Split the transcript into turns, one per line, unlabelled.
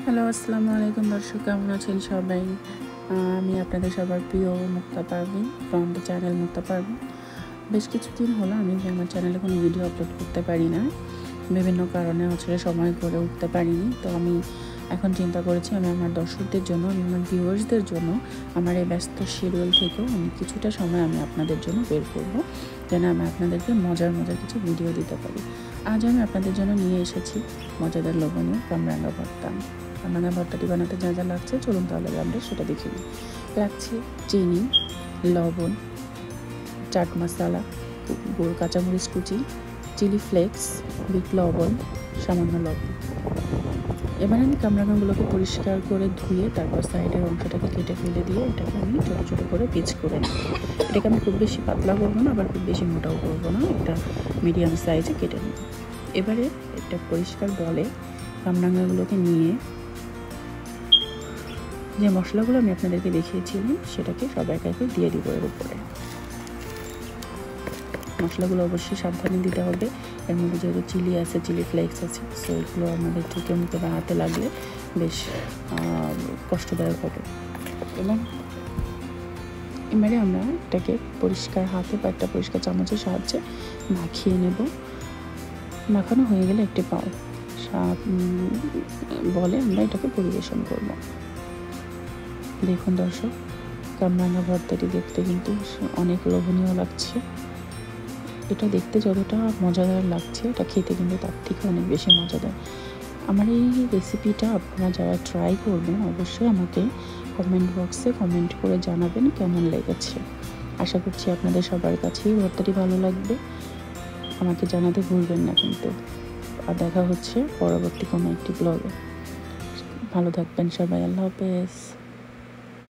Hello, আসসালামু আলাইকুম দর্শক, কেমন আছেন সবাই? আমি আপনাদের সবার প্রিয় মুক্তা পারভিন ফ্রম দ্য চ্যানেল মুক্তা পারভিন। বেশ কিছুদিন হলো আমি আমার চ্যানেলে কোনো ভিডিও আপলোড করতে পারি না, বিভিন্ন কারণে সময় করে উঠতে পারিনি। তো আমি এখন চিন্তা করেছি আমি আমার দর্শকদের জন্য, আমি আমার ভিউয়ার্সদের জন্য আমার এই ব্যস্ত শিডিউল থেকেও আমি কিছুটা সময় আমি আপনাদের জন্য বের করব, যেন আমি আপনাদেরকে মজার কিছু ভিডিও দিতে পারি। আজ আমি আপনাদের জন্য নিয়ে এসেছি মজাদার লোভনীয় কামরাঙ্গা ভর্তা। কামরাঙ্গা ভর্তাটি বানাতে যা যা লাগছে চলুন তাহলে আমরা সেটা দেখে নিই। লাগছে চিনি, লবণ, চাট মশলা, গুঁড়ো কাঁচামরিচ কুচি, চিলি ফ্লেক্স, বিট লবণ, সামান্য লবণ। এবার আমি কামরাঙ্গাগুলোকে পরিষ্কার করে ধুয়ে তারপর সাইডের অংশটাকে কেটে ফেলে দিয়ে এটাকে আমি ছোটো ছোটো করে পিচ করে নিই। এটাকে আমি খুব বেশি পাতলা করবো না, আবার খুব বেশি মোটাও করবো না, একটা মিডিয়াম সাইজে কেটে নিই। এবারে একটা পরিষ্কার বলে কামরাঙ্গাগুলোকে নিয়ে যে মশলাগুলো আমি আপনাদেরকে দেখিয়েছিলাম সেটাকে সব একে একে দিয়ে দিব এর উপরে। মশলাগুলো অবশ্যই সাবধানে দিতে হবে, এর মধ্যে যেহেতু চিলি আছে, চিলি ফ্লেক্স আছে, সো এগুলো আমাদের চোখের মুখে বা হাতে লাগলে বেশ কষ্টদায়ক হবে। এবং এবারে আমরা এটাকে পরিষ্কার হাতে বা একটা পরিষ্কার চামচের সাহায্যে মাখিয়ে নেব। মাখানো হয়ে গেলে একটি বলে আমরা এটাকে পরিবেশন করব। দেখুন দর্শক, কামরাঙ্গা ভর্তাটি দেখতে কিন্তু অনেক লোভনীয় লাগছে। এটা দেখতে যতটা মজাদার লাগছে, এটা খেতে কিন্তু তার থেকে অনেক বেশি মজাদার। আমার এই রেসিপিটা আপনারা যারা ট্রাই করবেন অবশ্যই আমাকে কমেন্ট বক্সে কমেন্ট করে জানাবেন কেমন লেগেছে। আশা করছি আপনাদের সবার কাছেই ভর্তাটি ভালো লাগবে, আমাকে জানাতে ভুলবেন না কিন্তু। আর দেখা হচ্ছে পরবর্তী কোনো একটি ব্লগে। ভালো থাকবেন সবাই, আল্লাহ হাফেজ।